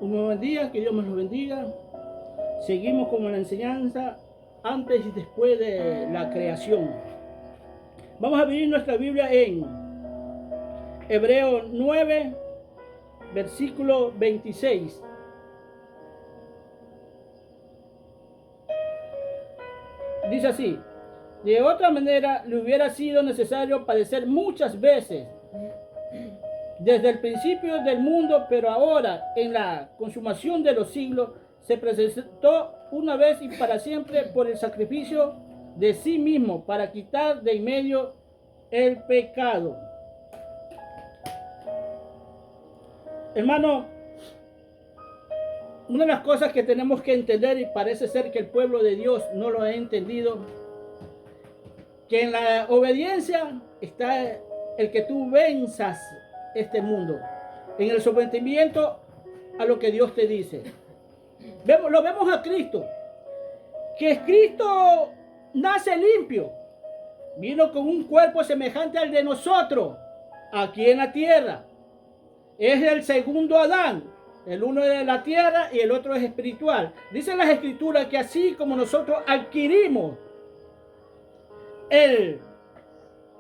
Un buen día, que Dios me los bendiga. Seguimos con la enseñanza antes y después de la creación. Vamos a abrir nuestra Biblia en Hebreos 9, versículo 26. Dice así: de otra manera le hubiera sido necesario padecer muchas veces desde el principio del mundo, pero ahora, en la consumación de los siglos, se presentó una vez y para siempre por el sacrificio de sí mismo para quitar de en medio el pecado. Hermano, una de las cosas que tenemos que entender, y parece ser que el pueblo de Dios no lo ha entendido, que en la obediencia está el que tú venzas este mundo, en el sometimiento a lo que Dios te dice. Lo vemos a Cristo, que Cristo nace limpio, vino con un cuerpo semejante al de nosotros aquí en la tierra. Es el segundo Adán, el uno es de la tierra y el otro es espiritual. Dicen las escrituras que así como nosotros adquirimos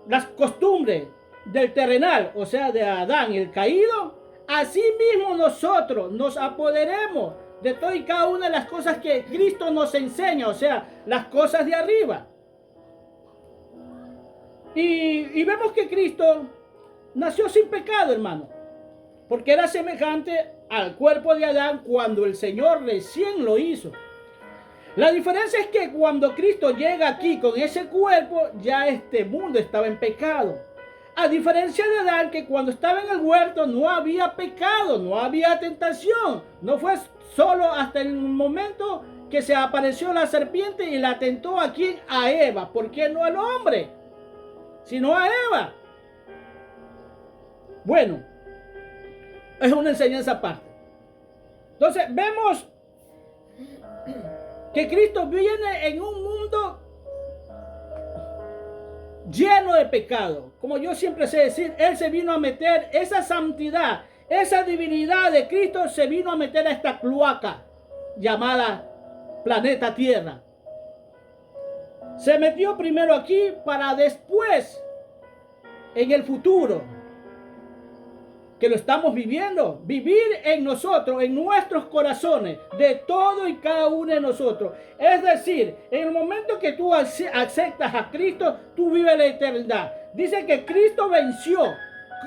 las costumbres del terrenal, o sea, de Adán, el caído, así mismo nosotros nos apoderemos de todas y cada una de las cosas que Cristo nos enseña, o sea, las cosas de arriba. Y vemos que Cristo nació sin pecado, hermano, porque era semejante al cuerpo de Adán cuando el Señor recién lo hizo. La diferencia es que cuando Cristo llega aquí con ese cuerpo, ya este mundo estaba en pecado. A diferencia de Adán, que cuando estaba en el huerto no había pecado, no había tentación. No fue solo hasta el momento que se apareció la serpiente y la tentó a quién, a Eva. ¿Por qué no al hombre, sino a Eva? Bueno, es una enseñanza aparte. Entonces vemos que Cristo viene en un mundo lleno de pecado. Como yo siempre sé decir, Él se vino a meter esa santidad, esa divinidad de Cristo, se vino a meter a esta cloaca llamada planeta Tierra. Se metió primero aquí para después, en el futuro, que lo estamos viviendo, vivir en nosotros, en nuestros corazones, de todo y cada uno de nosotros. Es decir, en el momento que tú aceptas a Cristo, tú vives la eternidad. Dice que Cristo venció.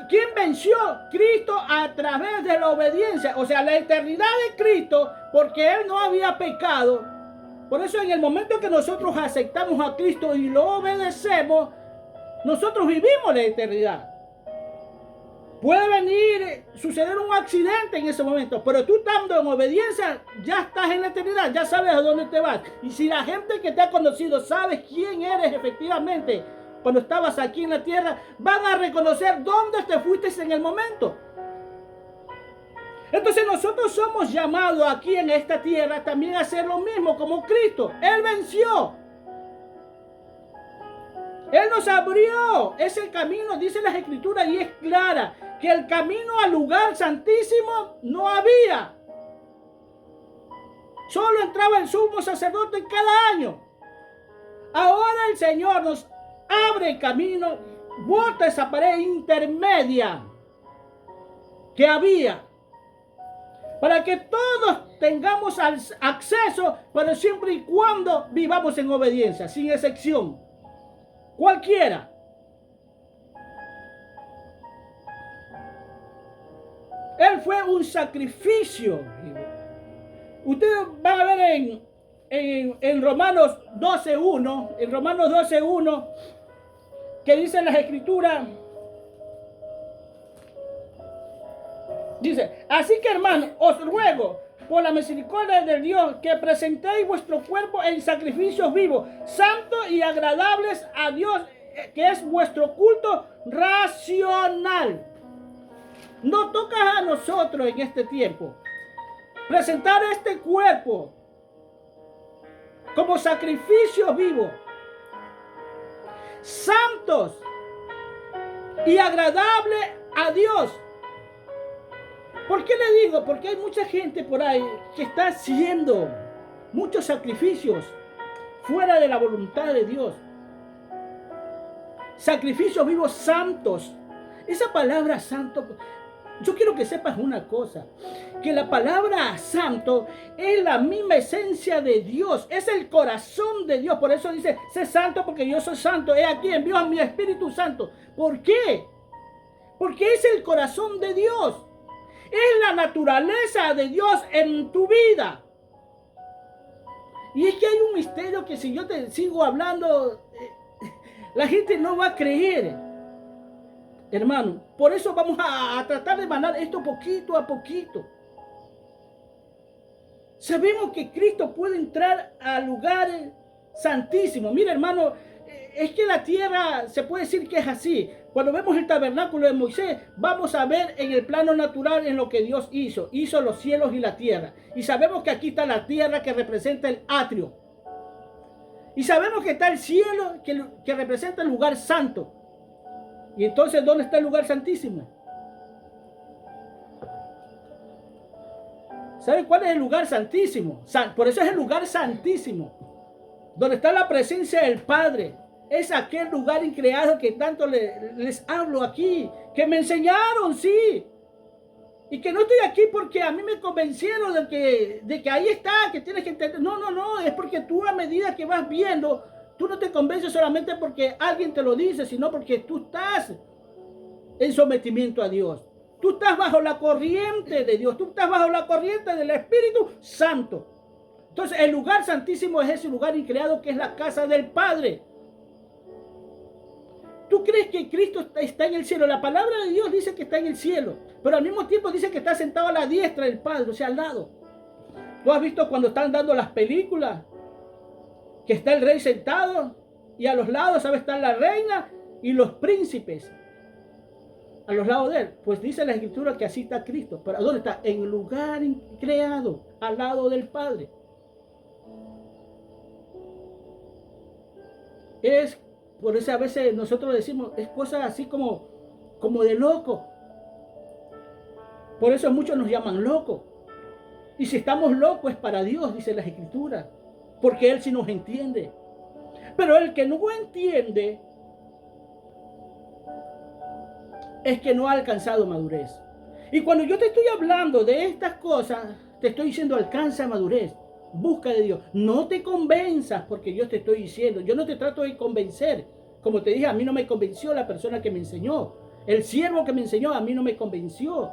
¿Quién venció? Cristo a través de la obediencia, o sea, la eternidad de Cristo, porque Él no había pecado. Por eso en el momento que nosotros aceptamos a Cristo y lo obedecemos, nosotros vivimos la eternidad. Puede venir, suceder un accidente en ese momento, pero tú estando en obediencia, ya estás en la eternidad, ya sabes a dónde te vas. Y si la gente que te ha conocido sabe quién eres efectivamente cuando estabas aquí en la tierra, van a reconocer dónde te fuiste en el momento. Entonces nosotros somos llamados aquí en esta tierra también a hacer lo mismo como Cristo. Él venció. Él nos abrió ese camino, dice las escrituras, y es clara, que el camino al lugar santísimo no había. Solo entraba el sumo sacerdote cada año. Ahora el Señor nos abre el camino, bota esa pared intermedia que había, para que todos tengamos acceso, pero siempre y cuando vivamos en obediencia, sin excepción. Cualquiera. Él fue un sacrificio. Ustedes van a ver en Romanos 12:1, en Romanos 12:1, que dicen las escrituras. Dice: así que, hermanos, os ruego por la misericordia de Dios que presentéis vuestro cuerpo en sacrificios vivos, santos y agradables a Dios, que es vuestro culto racional. No toca a nosotros en este tiempo presentar este cuerpo como sacrificio vivo, santos y agradables a Dios. ¿Por qué le digo? Porque hay mucha gente por ahí que está haciendo muchos sacrificios fuera de la voluntad de Dios. Sacrificios vivos santos. Esa palabra santo, yo quiero que sepas una cosa, que la palabra santo es la misma esencia de Dios, es el corazón de Dios. Por eso dice, sé santo porque yo soy santo. He aquí envío a mi Espíritu Santo. ¿Por qué? Porque es el corazón de Dios. Es la naturaleza de Dios en tu vida. Y es que hay un misterio que si yo te sigo hablando, la gente no va a creer, hermano. Por eso vamos a tratar de mandar esto poquito a poquito. Sabemos que Cristo puede entrar a lugares santísimos. Mira, hermano, es que la tierra se puede decir que es así. Cuando vemos el tabernáculo de Moisés, vamos a ver en el plano natural en lo que Dios hizo. Hizo los cielos y la tierra. Y sabemos que aquí está la tierra que representa el atrio. Y sabemos que está el cielo que representa el lugar santo. Y entonces, ¿dónde está el lugar santísimo? ¿Sabe cuál es el lugar santísimo? Por eso es el lugar santísimo. Donde está la presencia del Padre. Es aquel lugar increado que tanto les hablo aquí. Que me enseñaron, sí. Y que no estoy aquí porque a mí me convencieron de que ahí está, que tienes que entender. No, no, no. Es porque tú a medida que vas viendo, tú no te convences solamente porque alguien te lo dice, sino porque tú estás en sometimiento a Dios. Tú estás bajo la corriente de Dios. Tú estás bajo la corriente del Espíritu Santo. Entonces, el lugar santísimo es ese lugar increado que es la casa del Padre. ¿Tú crees que Cristo está en el cielo? La palabra de Dios dice que está en el cielo, pero al mismo tiempo dice que está sentado a la diestra del Padre, o sea, al lado. ¿Tú has visto cuando están dando las películas? Que está el rey sentado y a los lados, ¿sabes? Está la reina y los príncipes. A los lados de él. Pues dice la Escritura que así está Cristo. ¿Pero dónde está? En el lugar creado, al lado del Padre. Es, por eso a veces nosotros decimos, es cosas así como de loco. Por eso muchos nos llaman locos. Y si estamos locos es para Dios, dice las Escrituras. Porque Él sí nos entiende. Pero el que no entiende es que no ha alcanzado madurez. Y cuando yo te estoy hablando de estas cosas, te estoy diciendo alcanza madurez. Busca de Dios. No te convenzas porque yo te estoy diciendo. Yo no te trato de convencer. Como te dije, a mí no me convenció la persona que me enseñó. El siervo que me enseñó a mí no me convenció.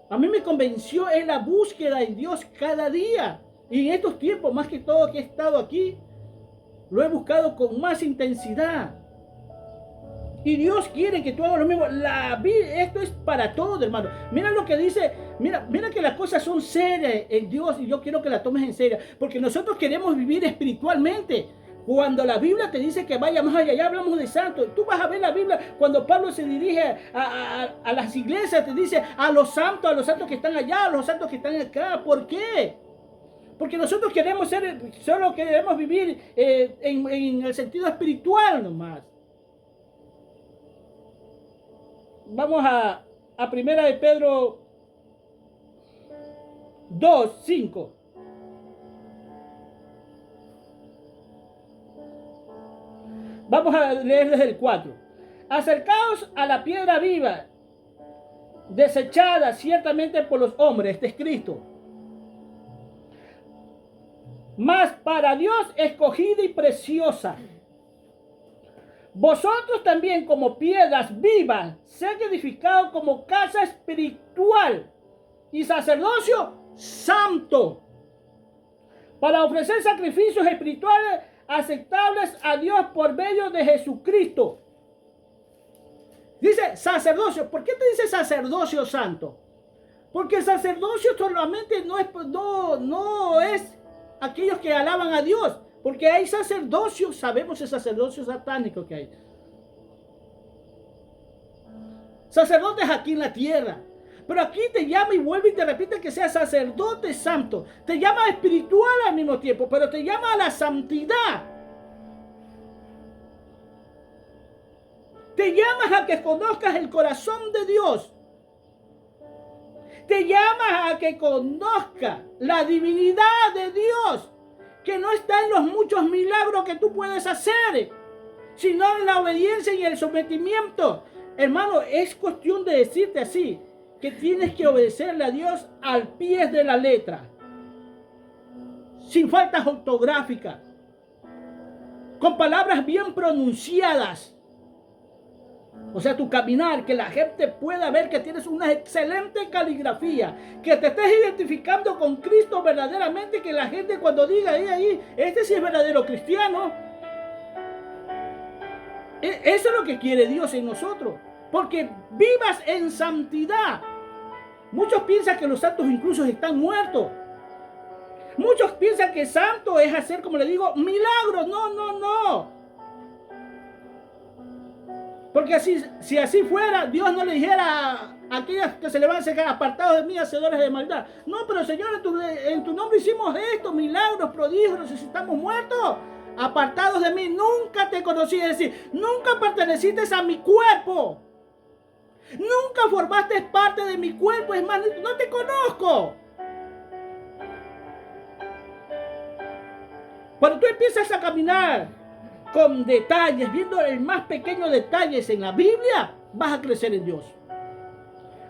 A mí me convenció en la búsqueda en Dios cada día. Y en estos tiempos, más que todo que he estado aquí, lo he buscado con más intensidad. Y Dios quiere que tú hagas lo mismo. Esto es para todo, hermano. Mira lo que dice. Mira que las cosas son serias en Dios y yo quiero que las tomes en serio. Porque nosotros queremos vivir espiritualmente. Cuando la Biblia te dice que vaya más allá, ya hablamos de santos. Tú vas a ver la Biblia cuando Pablo se dirige a las iglesias, te dice a los santos que están allá, a los santos que están acá. ¿Por qué? Porque nosotros solo queremos vivir en el sentido espiritual nomás. Vamos a Primera de Pedro 2:5. Vamos a leer desde el 4. Acercaos a la piedra viva, desechada ciertamente por los hombres, este es Cristo. Mas para Dios escogida y preciosa. Vosotros también como piedras vivas, sed edificados como casa espiritual y sacerdocio santo, para ofrecer sacrificios espirituales aceptables a Dios por medio de Jesucristo. Dice sacerdocio. ¿Por qué te dice sacerdocio santo? Porque el sacerdocio solamente no es aquellos que alaban a Dios. Porque hay sacerdocio, sabemos el sacerdocio satánico que hay. Sacerdotes aquí en la tierra. Pero aquí te llama y vuelve y te repite que sea sacerdote santo. Te llama espiritual al mismo tiempo, pero te llama a la santidad. Te llamas a que conozcas el corazón de Dios. Te llama a que conozca la divinidad de Dios, que no está en los muchos milagros que tú puedes hacer, sino en la obediencia y el sometimiento. Hermano, es cuestión de decirte así, que tienes que obedecerle a Dios al pie de la letra, sin faltas ortográficas, con palabras bien pronunciadas. O sea, tu caminar, que la gente pueda ver que tienes una excelente caligrafía, que te estés identificando con Cristo verdaderamente, que la gente cuando diga ahí, este sí es verdadero cristiano. Eso es lo que quiere Dios en nosotros, porque vivas en santidad. Muchos piensan que los santos incluso están muertos. Muchos piensan que santo es hacer, como le digo, milagros. No. Porque si así fuera, Dios no le dijera a aquellas que se le van a sacar apartados de mí, hacedores de maldad. No, pero Señor, en tu nombre hicimos esto, milagros, prodigios, si estamos muertos. Apartados de mí, nunca te conocí. Es decir, nunca perteneciste a mi cuerpo. Nunca formaste parte de mi cuerpo. Es más, no te conozco. Cuando tú empiezas a caminar con detalles, viendo el más pequeño detalles en la Biblia, vas a crecer en Dios.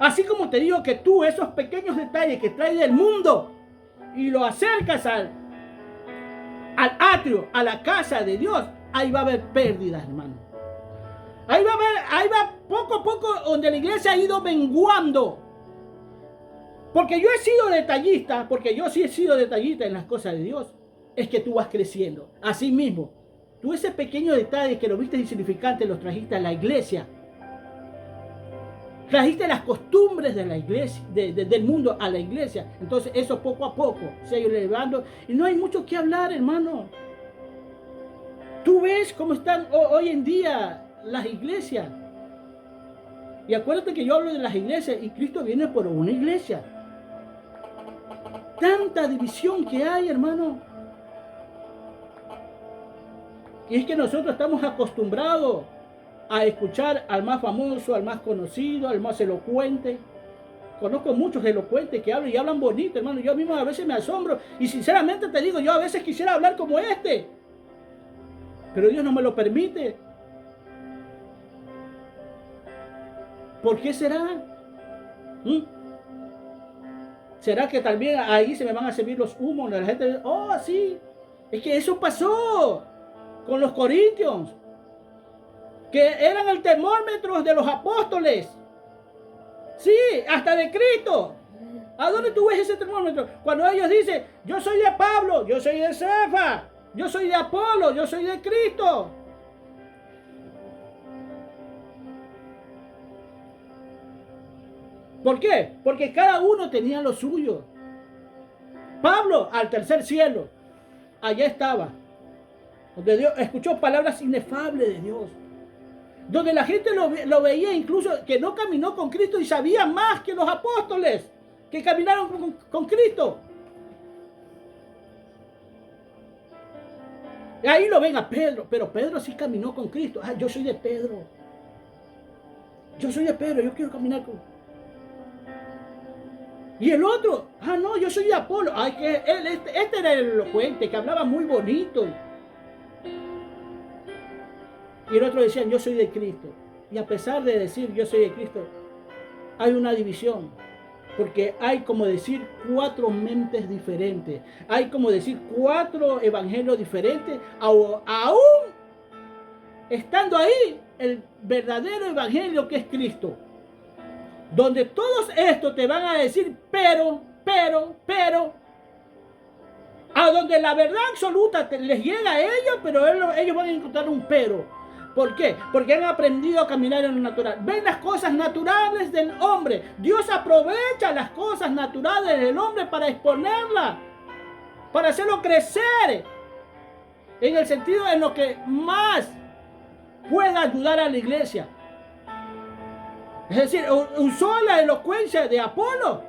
Así como te digo que tú esos pequeños detalles que traes del mundo y lo acercas al atrio, a la casa de Dios, ahí va a haber pérdidas, hermano. Ahí va poco a poco donde la iglesia ha ido menguando. Porque yo he sido detallista, porque yo sí he sido detallista en las cosas de Dios. Es que tú vas creciendo. Así mismo, tú ese pequeño detalle que lo viste insignificante, los trajiste a la iglesia. Trajiste las costumbres de la iglesia, del mundo a la iglesia. Entonces eso poco a poco se ha ido elevando. Y no hay mucho que hablar, hermano. Tú ves cómo están hoy en día las iglesias. Y acuérdate que yo hablo de las iglesias y Cristo viene por una iglesia. Tanta división que hay, hermano. Y es que nosotros estamos acostumbrados a escuchar al más famoso, al más conocido, al más elocuente. Conozco muchos elocuentes que hablan y hablan bonito, hermano. Yo mismo a veces me asombro. Y sinceramente te digo, yo a veces quisiera hablar como este. Pero Dios no me lo permite. ¿Por qué será? ¿Será que también ahí se me van a servir los humos? La gente dice, oh, sí. Es que eso pasó con los corintios, que eran el termómetro de los apóstoles. Sí, hasta de Cristo. ¿A dónde tú ves ese termómetro? Cuando ellos dicen, yo soy de Pablo, yo soy de Cefa, yo soy de Apolo, yo soy de Cristo. ¿Por qué? Porque cada uno tenía lo suyo. Pablo al tercer cielo, allá estaba, donde Dios escuchó palabras inefables de Dios, donde la gente lo veía incluso que no caminó con Cristo y sabía más que los apóstoles que caminaron con Cristo. Y ahí lo ven a Pedro, pero Pedro sí caminó con Cristo. Ah, yo soy de Pedro. Yo soy de Pedro, yo quiero caminar con... Y el otro, ah no, yo soy de Apolo. Ay, que este era el elocuente, que hablaba muy bonito. Y el otro decían, yo soy de Cristo. Y a pesar de decir yo soy de Cristo, hay una división. Porque hay como decir 4 mentes diferentes. Hay como decir 4 evangelios diferentes. Aún estando ahí el verdadero evangelio que es Cristo. Donde todos estos te van a decir pero. A donde la verdad absoluta les llega a ellos, pero ellos van a encontrar un pero. ¿Por qué? Porque han aprendido a caminar en lo natural. Ven las cosas naturales del hombre. Dios aprovecha las cosas naturales del hombre para exponerlas, para hacerlo crecer en el sentido en lo que más pueda ayudar a la iglesia. Es decir, usó la elocuencia de Apolo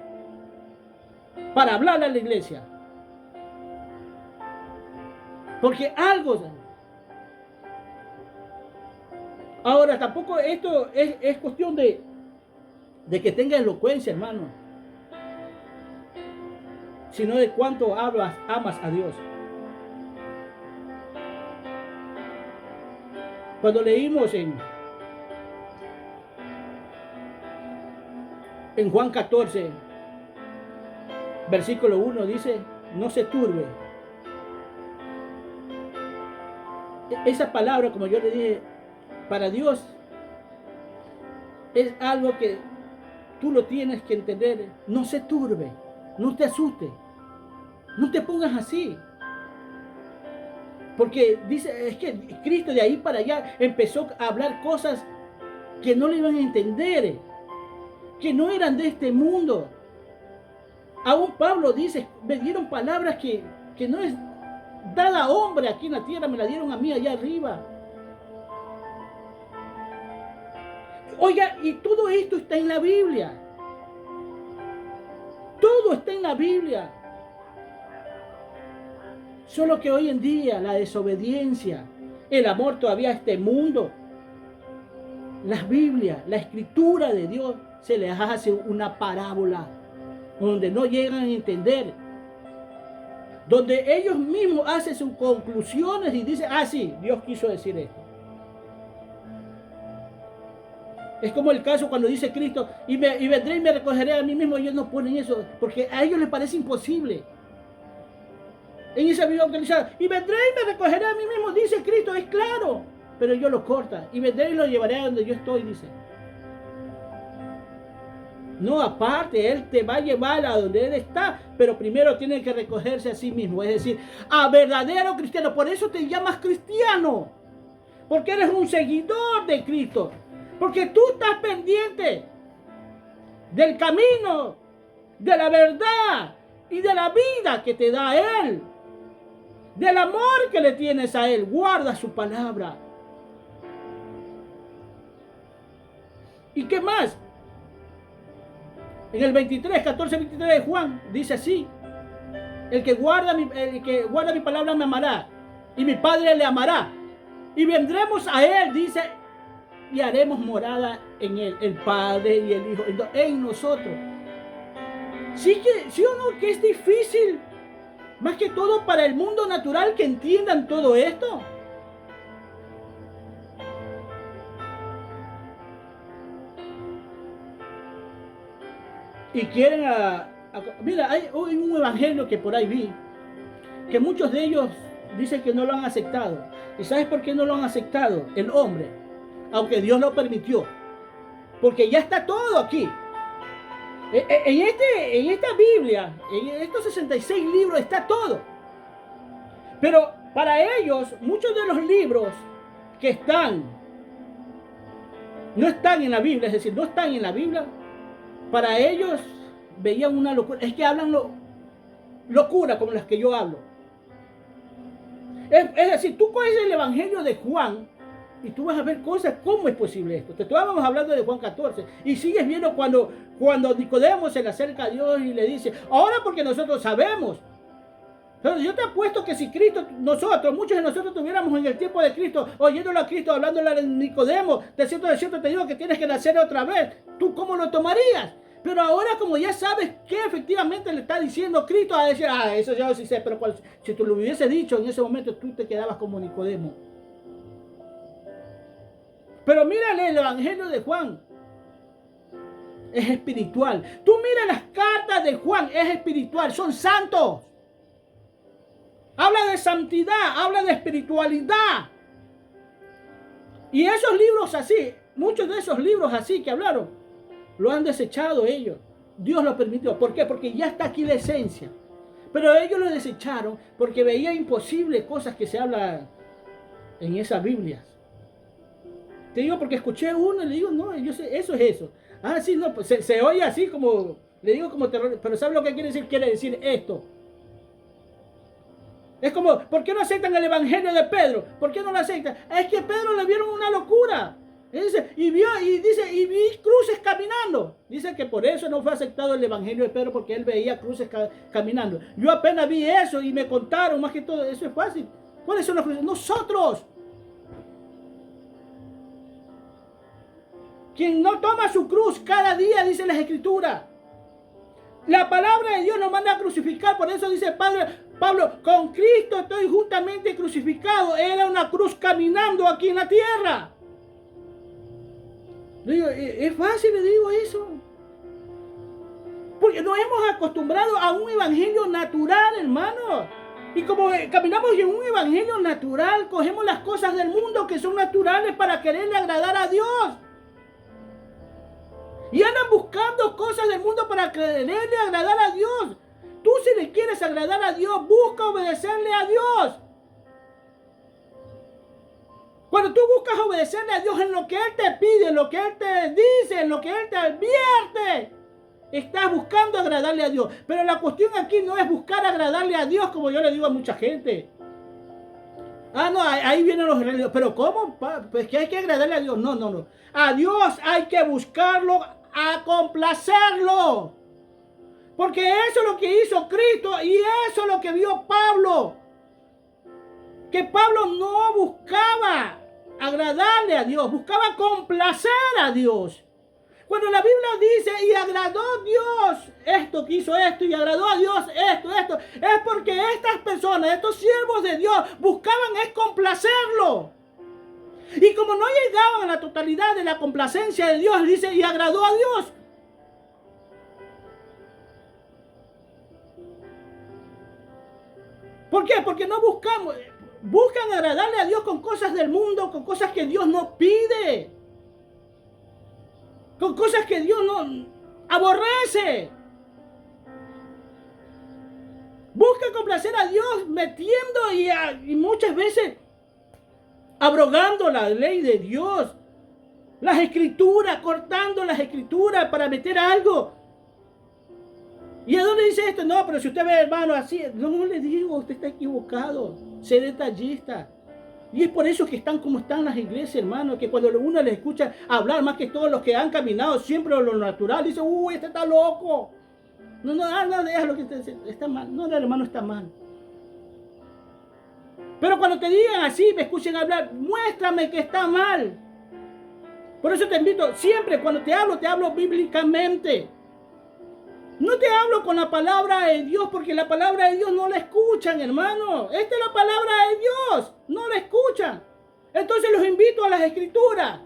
para hablarle a la iglesia. Porque algo... Ahora, tampoco esto es cuestión de que tenga elocuencia, hermano. sino de cuánto amas a Dios. Cuando leímos en Juan 14, versículo 1, dice, no se turbe. Esa palabra, como yo le dije, para Dios es algo que tú lo tienes que entender. No se turbe, no te asuste, no te pongas así. Porque dice, es que Cristo de ahí para allá empezó a hablar cosas que no le iban a entender, que no eran de este mundo. Aún Pablo dice, me dieron palabras que no es dada a hombre aquí en la tierra, me la dieron a mí allá arriba. Oiga, y todo esto está en la Biblia. Todo está en la Biblia. Solo que hoy en día la desobediencia, el amor todavía a este mundo, las Biblias, la escritura de Dios se les hace una parábola donde no llegan a entender, donde ellos mismos hacen sus conclusiones y dicen, sí, Dios quiso decir esto. Es como el caso cuando dice Cristo, y vendré y me recogeré a mí mismo. Ellos no ponen eso, porque a ellos les parece imposible. En esa Biblia autorizada, y vendré y me recogeré a mí mismo, dice Cristo, es claro, pero ellos lo cortan, y vendré y lo llevaré a donde yo estoy, dice. No, aparte, Él te va a llevar a donde Él está, pero primero tiene que recogerse a sí mismo, es decir, a verdadero cristiano. Por eso te llamas cristiano, porque eres un seguidor de Cristo, porque tú estás pendiente del camino, de la verdad y de la vida que te da Él, del amor que le tienes a Él. Guarda su palabra. ¿Y qué más? En el 14, 23 de Juan dice así: el que guarda mi palabra me amará, y mi Padre le amará, y vendremos a Él, dice, y haremos morada en Él, el Padre y el Hijo, en nosotros. Sí o no, que es difícil, más que todo para el mundo natural, que entiendan todo esto. Y quieren mira, hay un evangelio que por ahí vi, que muchos de ellos dicen que no lo han aceptado. ¿Y sabes por qué no lo han aceptado? El hombre, aunque Dios lo permitió, porque ya está todo aquí. En esta Biblia, en estos 66 libros está todo. Pero para ellos, muchos de los libros que no están en la Biblia, es decir, no están en la Biblia, para ellos veían una locura. Es que hablan locura como las que yo hablo. Es decir, tú coges el Evangelio de Juan y tú vas a ver cosas. ¿Cómo es posible esto? Te estábamos hablando de Juan 14 y sigues viendo cuando Nicodemo se le acerca a Dios y le dice, ahora porque nosotros sabemos. Pero yo te apuesto que si muchos de nosotros estuviéramos en el tiempo de Cristo, oyéndolo a Cristo, hablándole a Nicodemo, de cierto te digo que tienes que nacer otra vez, ¿tú cómo lo tomarías? Pero ahora, como ya sabes que efectivamente le está diciendo Cristo, a decir, eso yo sí sé, pero si tú lo hubiese dicho en ese momento, tú te quedabas como Nicodemo. Pero mírale el Evangelio de Juan. Es espiritual. Tú mira las cartas de Juan, es espiritual, son santos. Habla de santidad, habla de espiritualidad. Y esos libros así, muchos de esos libros así que hablaron, lo han desechado ellos. Dios lo permitió. ¿Por qué? Porque ya está aquí la esencia. Pero ellos lo desecharon porque veían imposibles cosas que se hablan en esas Biblias. Te digo porque escuché uno y le digo, no, yo sé, eso es eso. Sí, no, pues se oye así como, le digo como terror, pero ¿sabe lo que quiere decir? Quiere decir esto. Es como, ¿por qué no aceptan el Evangelio de Pedro? ¿Por qué no lo aceptan? Es que Pedro le vieron una locura. Y vi cruces caminando. Dice que por eso no fue aceptado el Evangelio de Pedro, porque él veía cruces caminando. Yo apenas vi eso y me contaron, más que todo, eso es fácil. ¿Cuáles son los cruces? Nosotros. Quien no toma su cruz cada día, dice las Escrituras. La palabra de Dios nos manda a crucificar. Por eso dice Pablo, con Cristo estoy juntamente crucificado. Era una cruz caminando aquí en la tierra. Le digo, es fácil, le digo eso. Porque nos hemos acostumbrado a un evangelio natural, hermano. Y como caminamos en un evangelio natural, cogemos las cosas del mundo que son naturales para quererle agradar a Dios. Y andan buscando cosas del mundo para quererle agradar a Dios. Tú, si le quieres agradar a Dios, busca obedecerle a Dios. Cuando tú buscas obedecerle a Dios en lo que Él te pide, en lo que Él te dice, en lo que Él te advierte, estás buscando agradarle a Dios. Pero la cuestión aquí no es buscar agradarle a Dios, como yo le digo a mucha gente. Ah, no, ahí vienen los religiosos. Pero ¿cómo? Pues que hay que agradarle a Dios. No, no, no. A Dios hay que buscarlo, a complacerlo. Porque eso es lo que hizo Cristo y eso es lo que vio Pablo. Que Pablo no buscaba agradarle a Dios, buscaba complacer a Dios. Cuando la Biblia dice, y agradó a Dios esto, que hizo esto, y agradó a Dios esto, es porque estas personas, estos siervos de Dios, buscaban es complacerlo. Y como no llegaban a la totalidad de la complacencia de Dios, dice, y agradó a Dios. ¿Por qué? Porque no buscan agradarle a Dios con cosas del mundo, con cosas que Dios no pide. Con cosas que Dios no aborrece. Busca complacer a Dios metiendo y muchas veces abrogando la ley de Dios. Las escrituras, cortando las escrituras para meter algo. ¿Y a dónde dice esto? No, pero si usted ve, hermano, así, no le digo, usted está equivocado. Sé detallista. Y es por eso que están como están las iglesias, hermano, que cuando uno les escucha hablar, más que todos los que han caminado siempre lo natural, dice, uy, este está loco. No, déjalo que está mal. No, el hermano está mal. Pero cuando te digan así, me escuchen hablar, muéstrame que está mal. Por eso te invito, siempre cuando te hablo bíblicamente. No te hablo con la palabra de Dios, porque la palabra de Dios no la escuchan, hermano. Esta es la palabra de Dios, no la escuchan. Entonces los invito a las escrituras.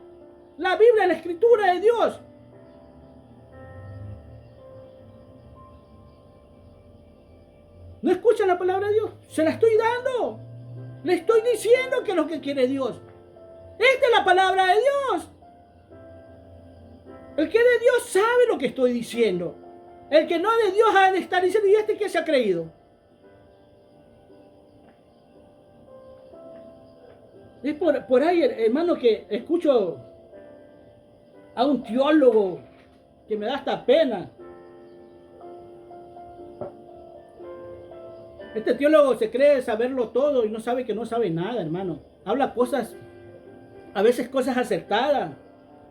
La Biblia es la escritura de Dios. No escuchan la palabra de Dios, se la estoy dando. Le estoy diciendo que es lo que quiere Dios. Esta es la palabra de Dios. El que es de Dios sabe lo que estoy diciendo. El que no es de Dios ha de estar diciendo, ¿y este qué se ha creído? Es por ahí, hermano, que escucho a un teólogo que me da hasta pena. Este teólogo se cree saberlo todo y no sabe que no sabe nada, hermano. Habla cosas, a veces cosas acertadas,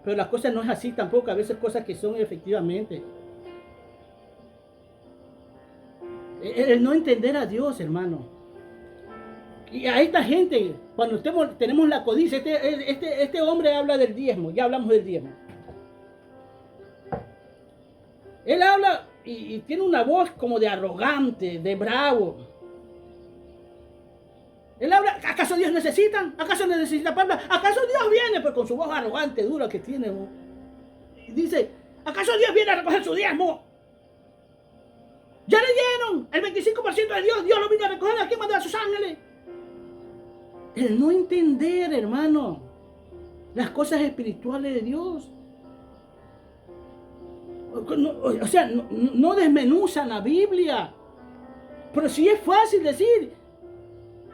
pero las cosas no es así tampoco, a veces cosas que son efectivamente. El no entender a Dios, hermano. Y a esta gente, cuando tenemos la codicia, este hombre habla del diezmo, ya hablamos del diezmo. Él habla y tiene una voz como de arrogante, de bravo. Él habla, ¿acaso Dios necesita? ¿Acaso necesita palabra? ¿Acaso Dios viene? Pues con su voz arrogante, dura que tiene. Y dice, ¿acaso Dios viene a recoger su diezmo? Ya le dieron el 25% de Dios. Dios lo vino a recoger. ¿A quién manda a sus ángeles? El no entender, hermano, las cosas espirituales de Dios. O sea, no desmenuzan la Biblia. Pero sí es fácil decir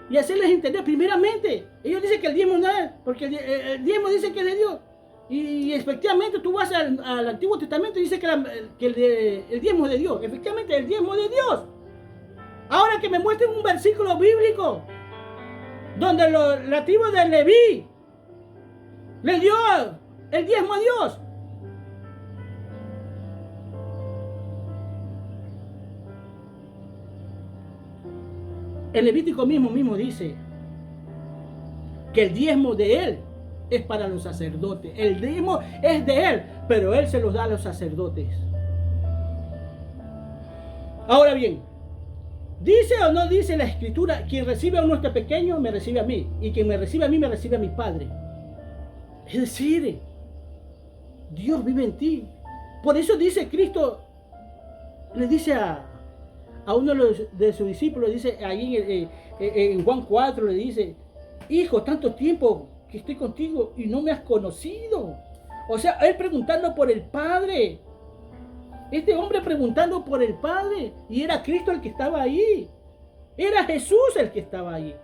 y hacerles entender. Primeramente, ellos dicen que el diezmo no es, porque el diezmo dice que es de Dios. Y efectivamente tú vas al Antiguo Testamento y dice que el diezmo es de Dios. Efectivamente el diezmo es de Dios. Ahora que me muestren un versículo bíblico donde la tribu de Leví le dio el diezmo a Dios. El Levítico mismo dice que el diezmo de él es para los sacerdotes. El diezmo es de él, pero él se los da a los sacerdotes. Ahora bien, ¿dice o no dice la Escritura, quien recibe a uno este pequeño, me recibe a mí? Y quien me recibe a mí, me recibe a mi Padre. Es decir, Dios vive en ti. Por eso dice Cristo, le dice a uno de sus discípulos, dice ahí en Juan 4, le dice, hijo, tanto tiempo que estoy contigo y no me has conocido. O sea, él preguntando por el Padre. Este hombre preguntando por el Padre. Y era Cristo el que estaba ahí. Era Jesús el que estaba ahí.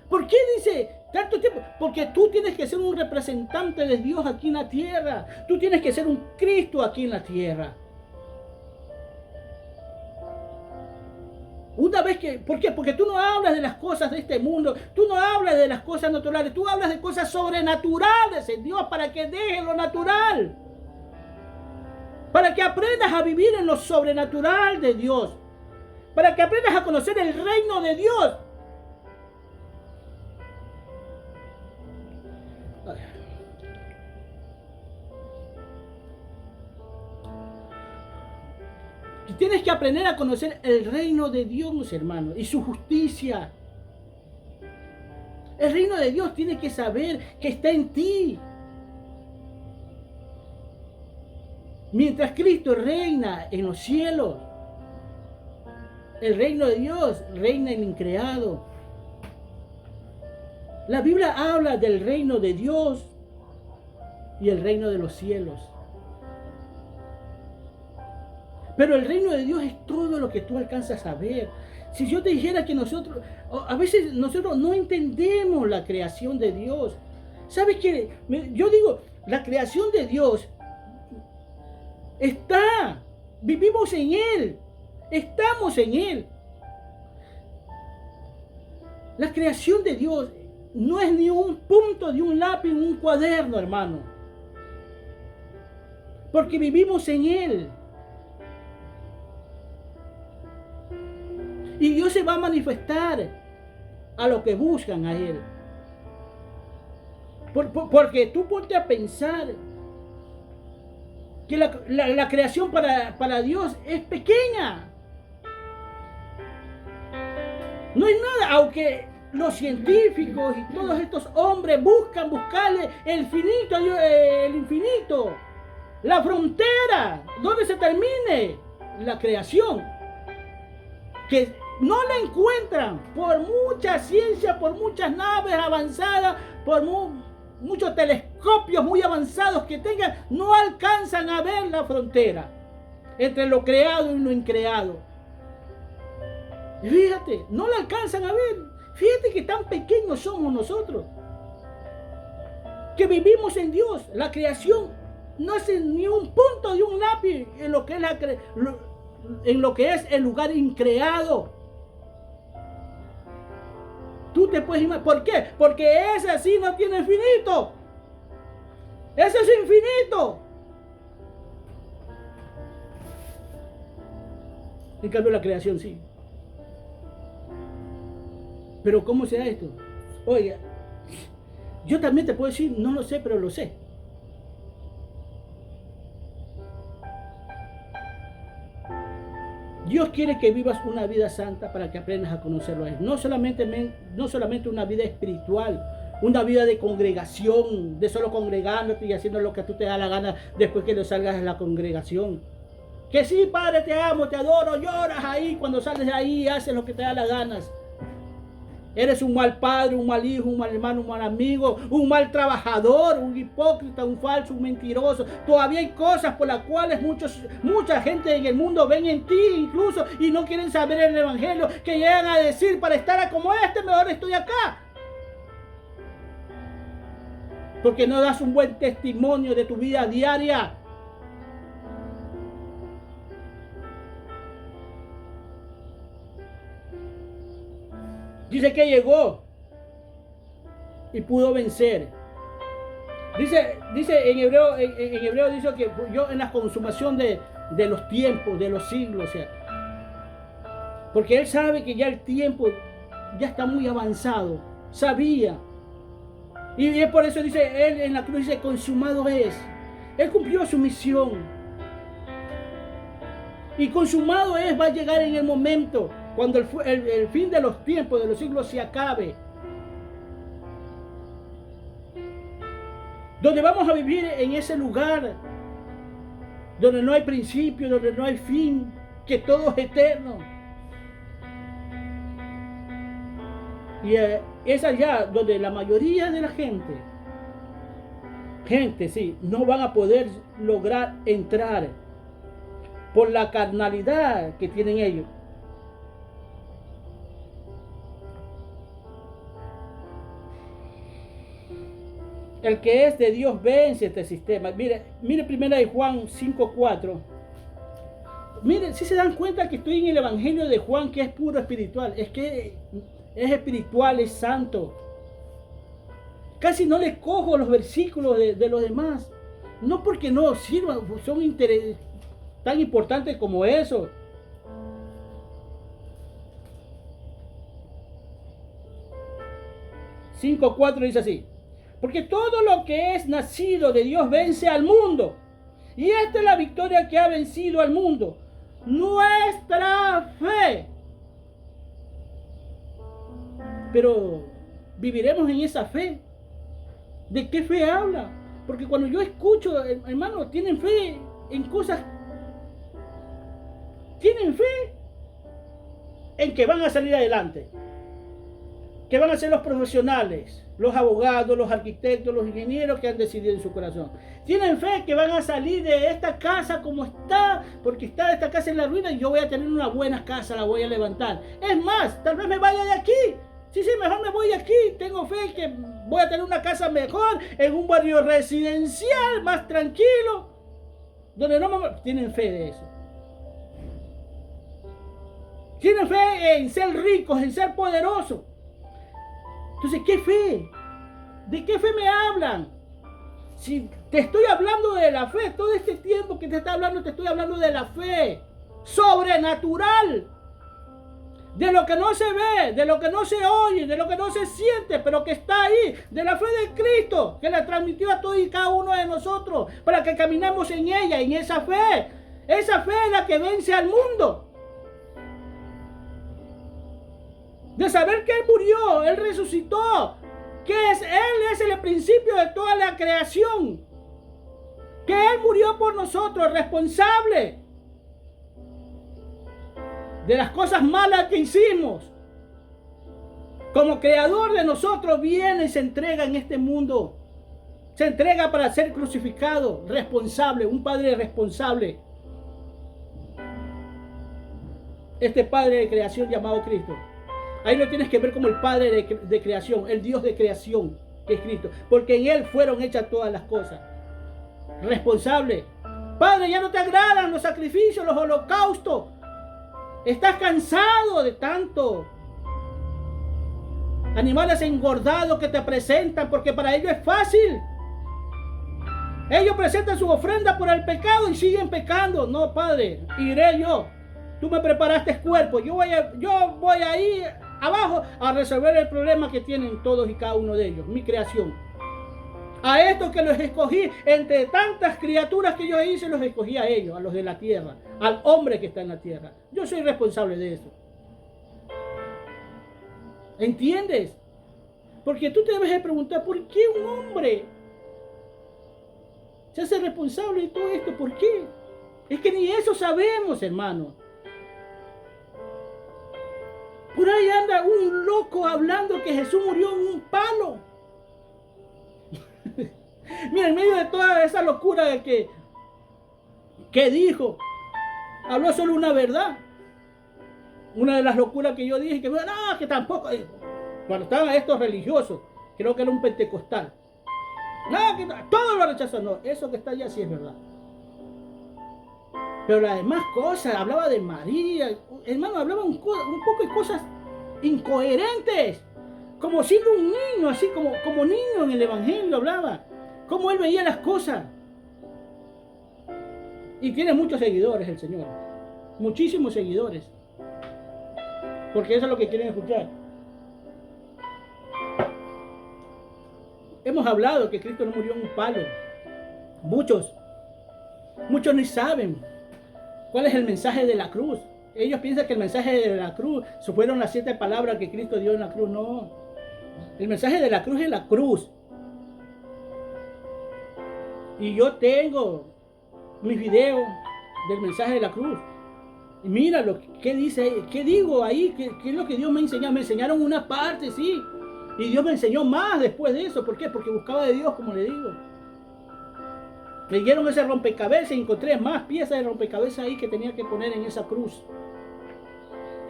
¿Por qué dice tanto tiempo? Porque tú tienes que ser un representante de Dios aquí en la tierra. Tú tienes que ser un Cristo aquí en la tierra. Una vez que, ¿por qué? Porque tú no hablas de las cosas de este mundo, tú no hablas de las cosas naturales, tú hablas de cosas sobrenaturales en Dios para que dejes lo natural. Para que aprendas a vivir en lo sobrenatural de Dios. Para que aprendas a conocer el reino de Dios. Tienes que aprender a conocer el reino de Dios, hermano, y su justicia. El reino de Dios tiene que saber que está en ti. Mientras Cristo reina en los cielos, el reino de Dios reina en el increado. La Biblia habla del reino de Dios y el reino de los cielos. Pero el reino de Dios es todo lo que tú alcanzas a ver. Si yo te dijera que a veces nosotros no entendemos la creación de Dios. ¿Sabes qué? Yo digo, la creación de Dios está. Vivimos en Él. Estamos en Él. La creación de Dios no es ni un punto de un lápiz en un cuaderno, hermano. Porque vivimos en Él. Y Dios se va a manifestar a los que buscan a Él. Porque tú ponte a pensar que la creación para Dios es pequeña. No hay nada, aunque los científicos y todos estos hombres buscarle el infinito, la frontera, donde se termine la creación, que no la encuentran por mucha ciencia, por muchas naves avanzadas, por muchos telescopios muy avanzados que tengan, no alcanzan a ver la frontera entre lo creado y lo increado. Fíjate, no la alcanzan a ver. Fíjate que tan pequeños somos nosotros, que vivimos en Dios. La creación no es ni un punto de un lápiz en lo que es el lugar increado. Tú te puedes imaginar. ¿Por qué? Porque ese sí no tiene infinito. Ese es infinito. En cambio la creación sí. Pero ¿cómo se da esto? Oiga, yo también te puedo decir, no lo sé, pero lo sé. Dios quiere que vivas una vida santa para que aprendas a conocerlo a Él. No solamente una vida espiritual, una vida de congregación, de solo congregándote y haciendo lo que tú te da la gana después que lo salgas de la congregación. Que sí, Padre, te amo, te adoro, lloras ahí cuando sales de ahí, haces lo que te da la gana. Eres un mal padre, un mal hijo, un mal hermano, un mal amigo, un mal trabajador, un hipócrita, un falso, un mentiroso. Todavía hay cosas por las cuales mucha gente en el mundo ven en ti incluso y no quieren saber el evangelio, que llegan a decir, para estar como mejor estoy acá. Porque no das un buen testimonio de tu vida diaria. Dice que llegó y pudo vencer. Dice en hebreo dice que yo en la consumación de los tiempos, de los siglos, o sea, porque él sabe que ya el tiempo ya está muy avanzado, sabía. Y es por eso dice, él en la cruz dice, consumado es. Él cumplió su misión. Y consumado es, va a llegar en el momento cuando el fin de los tiempos, de los siglos se acabe. Donde vamos a vivir en ese lugar, donde no hay principio, donde no hay fin, que todo es eterno. Y es allá donde la mayoría de la gente sí, no van a poder lograr entrar por la carnalidad que tienen ellos. El que es de Dios vence este sistema. Mire 1 Juan 5:4. Miren, si se dan cuenta que estoy en el Evangelio de Juan, que es puro espiritual. Es que es espiritual, es santo. Casi no le cojo los versículos de los demás. No porque no sirvan, son tan importantes como eso. Cinco 4 dice así: porque todo lo que es nacido de Dios vence al mundo. Y esta es la victoria que ha vencido al mundo: nuestra fe. Pero viviremos en esa fe. ¿De qué fe habla? Porque cuando yo escucho, hermano, tienen fe en cosas. Tienen fe en que van a salir adelante, que van a ser los profesionales, los abogados, los arquitectos, los ingenieros que han decidido en su corazón. Tienen fe que van a salir de esta casa como está, porque está esta casa en la ruina y yo voy a tener una buena casa, la voy a levantar. Es más, tal vez me vaya de aquí. Sí, mejor me voy de aquí. Tengo fe que voy a tener una casa mejor, en un barrio residencial, más tranquilo, donde no me... Tienen fe de eso. Tienen fe en ser ricos, en ser poderosos. Entonces, ¿qué fe? ¿De qué fe me hablan? Si te estoy hablando de la fe, todo este tiempo que te está hablando, te estoy hablando de la fe sobrenatural. De lo que no se ve, de lo que no se oye, de lo que no se siente, pero que está ahí. De la fe de Cristo, que la transmitió a todos y cada uno de nosotros, para que caminemos en ella, en esa fe. Esa fe es la que vence al mundo. De saber que Él murió, Él resucitó, que Él es el principio de toda la creación, que Él murió por nosotros, responsable de las cosas malas que hicimos. Como creador de nosotros, viene y se entrega en este mundo, se entrega para ser crucificado, responsable, un padre responsable. Este padre de creación llamado Cristo. Ahí lo tienes que ver como el Padre de creación, el Dios de creación, que es Cristo. Porque en Él fueron hechas todas las cosas. Responsable. Padre, ya no te agradan los sacrificios, los holocaustos. Estás cansado de tanto. Animales engordados que te presentan, porque para ellos es fácil. Ellos presentan su ofrenda por el pecado y siguen pecando. No, Padre, iré yo. Tú me preparaste cuerpo. Yo voy a ir abajo a resolver el problema que tienen todos y cada uno de ellos, mi creación. A estos que los escogí, entre tantas criaturas que yo hice, los escogí a ellos, a los de la tierra, al hombre que está en la tierra. Yo soy responsable de eso. ¿Entiendes? Porque tú te debes de preguntar, ¿por qué un hombre se hace responsable de todo esto? ¿Por qué? Es que ni eso sabemos, hermano. Por ahí anda un loco hablando que Jesús murió en un palo. Mira, en medio de toda esa locura de que dijo, habló solo una verdad. Una de las locuras que yo dije, que tampoco. Cuando estaban estos religiosos, creo que era un pentecostal. No, que todo lo rechazó. No, eso que está allá sí es verdad. Pero las demás cosas, hablaba de María, hermano, hablaba un poco de cosas incoherentes, como siendo un niño, así como niño en el Evangelio hablaba, cómo él veía las cosas. Y tiene muchos seguidores el Señor, muchísimos seguidores, porque eso es lo que quieren escuchar. Hemos hablado que Cristo no murió en un palo. Muchos ni saben ¿Cuál es el mensaje de la cruz? Ellos piensan que el mensaje de la cruz fueron las 7 palabras que Cristo dio en la cruz. No. El mensaje de la cruz es la cruz. Y yo tengo mis videos del mensaje de la cruz. Y mira lo que dice, qué digo ahí, qué es lo que Dios me enseñó. Me enseñaron una parte, sí. Y Dios me enseñó más después de eso. ¿Por qué? Porque buscaba de Dios, como le digo. Me dieron ese rompecabezas y encontré más piezas de rompecabezas ahí que tenía que poner en esa cruz.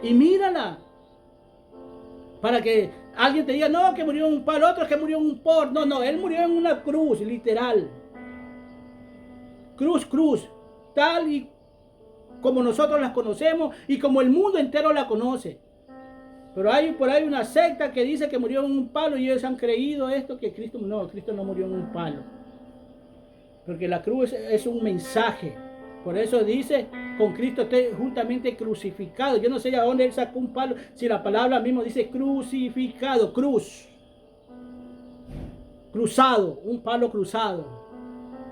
Y mírala. Para que alguien te diga, no, que murió en un palo, otro que murió en un por. No, no, él murió en una cruz, literal. Cruz. Tal y como nosotros las conocemos y como el mundo entero la conoce. Pero hay por ahí una secta que dice que murió en un palo y ellos han creído esto, que Cristo no murió en un palo. Porque la cruz es un mensaje. Por eso dice, con Cristo esté juntamente crucificado. Yo no sé a dónde él sacó un palo, si la palabra mismo dice crucificado, cruz. Cruzado, un palo cruzado.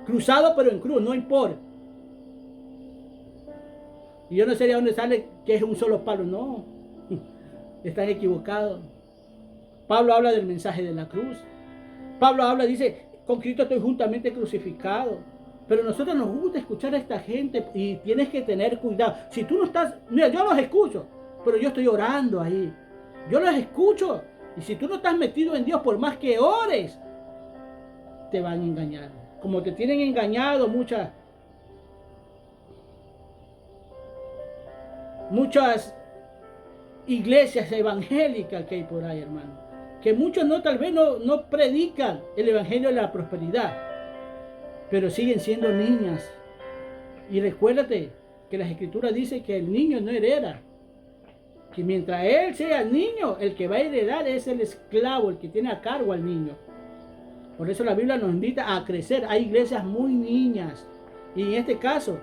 Cruzado pero en cruz, no en por. Y yo no sé de dónde sale que es un solo palo, no. Están equivocados. Pablo habla del mensaje de la cruz. Pablo habla, dice, con Cristo estoy juntamente crucificado. Pero a nosotros nos gusta escuchar a esta gente y tienes que tener cuidado. Si tú no estás, mira, yo los escucho, pero yo estoy orando ahí. Yo los escucho. Y si tú no estás metido en Dios, por más que ores, te van a engañar. Como te tienen engañado muchas iglesias evangélicas que hay por ahí, hermano. Que muchos tal vez no predican el evangelio de la prosperidad, pero siguen siendo niñas. Y recuérdate que las escrituras dicen que el niño no hereda. Que mientras él sea niño, el que va a heredar es el esclavo, el que tiene a cargo al niño. Por eso la Biblia nos invita a crecer. Hay iglesias muy niñas. Y en este caso,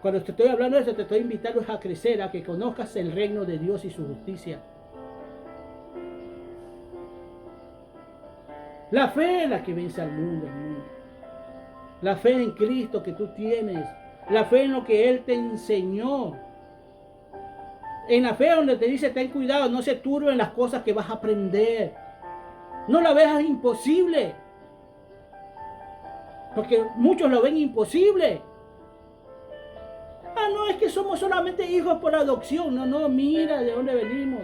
cuando te estoy hablando de eso, te estoy invitando a crecer, a que conozcas el reino de Dios y su justicia. La fe es la que vence al mundo, hermano. La fe en Cristo que tú tienes. La fe en lo que Él te enseñó. En la fe donde te dice, ten cuidado, no se turben las cosas que vas a aprender. No la veas imposible. Porque muchos lo ven imposible. Ah, no, es que somos solamente hijos por adopción. No, mira de dónde venimos.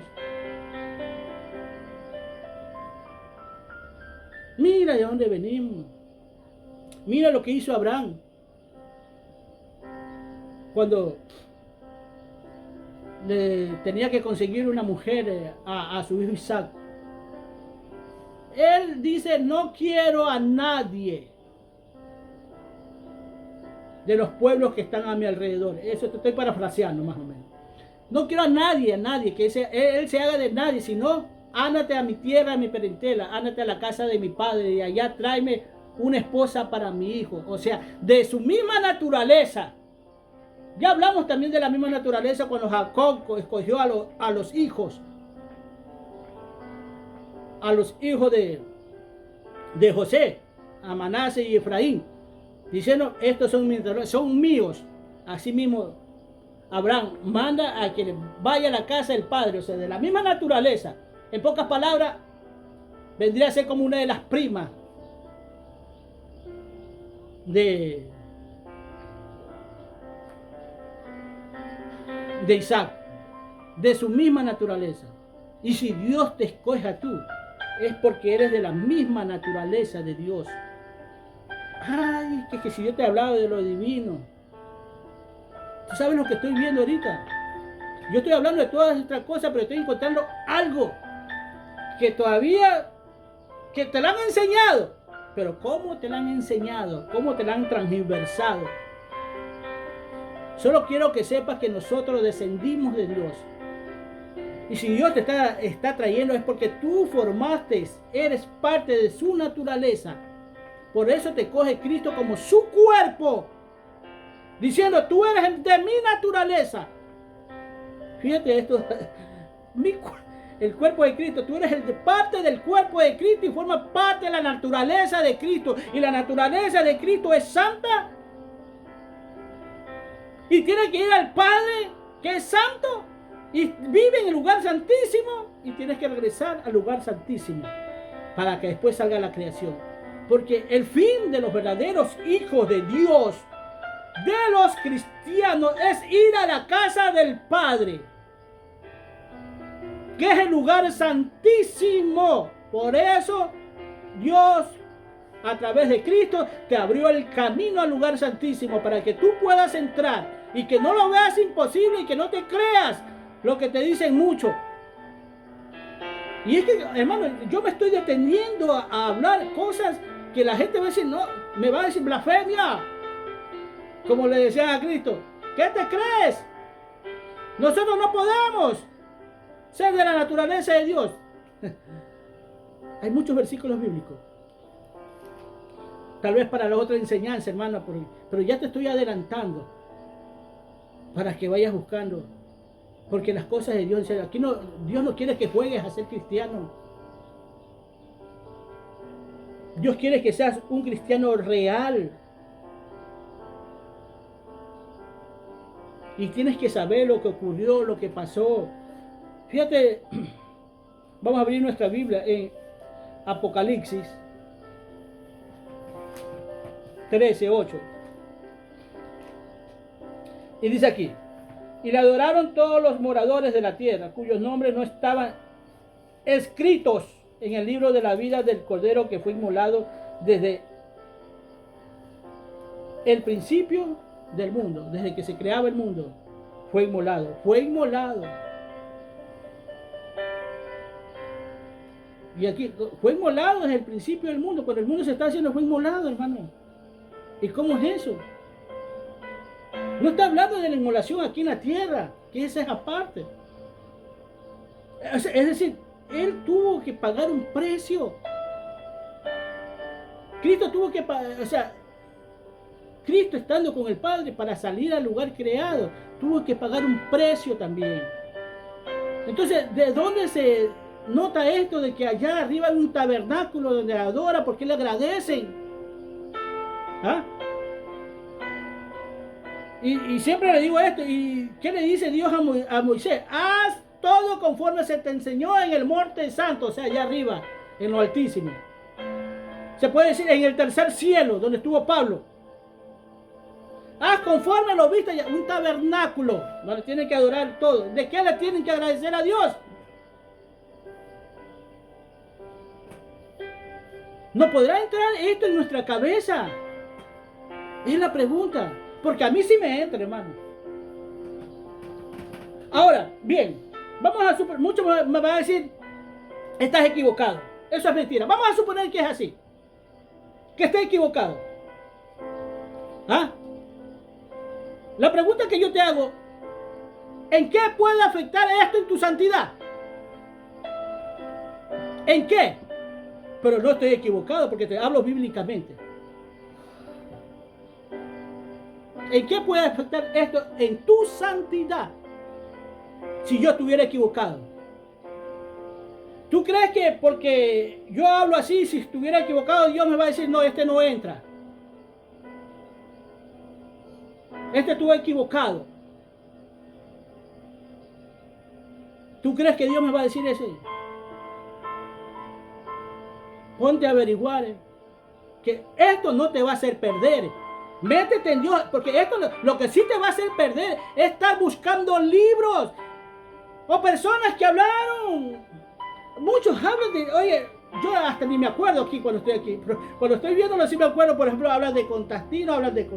Mira de dónde venimos. Mira lo que hizo Abraham. Cuando le tenía que conseguir una mujer a su hijo Isaac. Él dice, no quiero a nadie de los pueblos que están a mi alrededor. Eso te estoy parafraseando más o menos. No quiero a nadie, que él se haga de nadie, sino ándate a mi tierra, a mi parentela, ándate a la casa de mi padre y allá tráeme una esposa para mi hijo. O sea, de su misma naturaleza. Ya hablamos también de la misma naturaleza cuando Jacob escogió a los hijos de José, a Manasés y Efraín, diciendo, estos son míos. Así mismo Abraham manda a que vaya a la casa del padre, o sea, de la misma naturaleza. En pocas palabras, vendría a ser como una de las primas de Isaac, de su misma naturaleza. Y si Dios te escoge a tú, es porque eres de la misma naturaleza de Dios. Ay, que si yo te he hablado de lo divino, ¿tú sabes lo que estoy viendo ahorita? Yo estoy hablando de todas estas cosas, pero estoy encontrando algo que todavía, que te lo han enseñado. Pero ¿cómo te lo han enseñado? ¿Cómo te lo han transversado? Solo quiero que sepas que nosotros descendimos de Dios. Y si Dios te está trayendo es porque tú formaste, eres parte de su naturaleza. Por eso te coge Cristo como su cuerpo. Diciendo, tú eres de mi naturaleza. Fíjate esto. El cuerpo de Cristo. Tú eres parte del cuerpo de Cristo y formas parte de la naturaleza de Cristo. Y la naturaleza de Cristo es santa, Y tienes que ir al Padre, que es santo, y vive en el lugar santísimo, y tienes que regresar al lugar santísimo para que después salga la creación. Porque el fin de los verdaderos hijos de Dios, de los cristianos, es ir a la casa del Padre, que es el lugar santísimo. Por eso Dios, a través de Cristo, te abrió el camino al lugar santísimo para que tú puedas entrar y que no lo veas imposible y que no te creas lo que te dicen mucho. Y es que, hermano, yo me estoy deteniendo a hablar cosas que la gente va a decir, no, me va a decir blasfemia. Como le decían a Cristo, ¿qué te crees? Nosotros no podemos ser de la naturaleza de Dios. Hay muchos versículos bíblicos. Tal vez para la otra enseñanza, hermano, pero ya te estoy adelantando para que vayas buscando. Porque las cosas de Dios, aquí no, Dios no quiere que juegues a ser cristiano. Dios quiere que seas un cristiano real. Y tienes que saber lo que ocurrió, lo que pasó. Fíjate, vamos a abrir nuestra Biblia en Apocalipsis 13:8. Y dice aquí, y le adoraron todos los moradores de la tierra, cuyos nombres no estaban escritos en el libro de la vida del Cordero que fue inmolado desde el principio del mundo, desde que se creaba el mundo. Fue inmolado, fue inmolado. Y aquí, fue inmolado desde el principio del mundo. Cuando el mundo se está haciendo, fue inmolado, hermano. ¿Y cómo es eso? No está hablando de la inmolación aquí en la tierra, que esa es aparte. Es decir, Él tuvo que pagar un precio. Cristo tuvo que pagar, Cristo estando con el Padre para salir al lugar creado, tuvo que pagar un precio también. Entonces, ¿de dónde se nota esto de que allá arriba hay un tabernáculo donde adora porque le agradecen? ¿Ah? Y siempre le digo esto, ¿y qué le dice Dios a Moisés? Haz todo conforme se te enseñó en el monte santo, o sea, allá arriba, en lo altísimo. Se puede decir en el tercer cielo, donde estuvo Pablo. Haz conforme lo viste, un tabernáculo, donde tienen que adorar todo. ¿De qué le tienen que agradecer a Dios? ¿No podrá entrar esto en nuestra cabeza? Es la pregunta. Porque a mí sí me entra, hermano. Ahora, bien, vamos a suponer, muchos me van a decir, estás equivocado. Eso es mentira. Vamos a suponer que es así. Que esté equivocado. ¿Ah? La pregunta que yo te hago, ¿en qué puede afectar esto en tu santidad? ¿En qué? Pero no estoy equivocado porque te hablo bíblicamente. ¿En qué puede afectar esto en tu santidad? Si yo estuviera equivocado. ¿Tú crees que porque yo hablo así, si estuviera equivocado, Dios me va a decir, no, este no entra? Este estuvo equivocado. ¿Tú crees que Dios me va a decir eso? Ponte a averiguar que esto no te va a hacer perder. Métete en Dios, porque esto lo que sí te va a hacer perder es estar buscando libros o personas que hablaron. Muchos hablan de, oye, yo hasta ni me acuerdo aquí cuando estoy aquí, pero cuando estoy viéndolo sí me acuerdo. Por ejemplo, hablan de Constantino, hablan de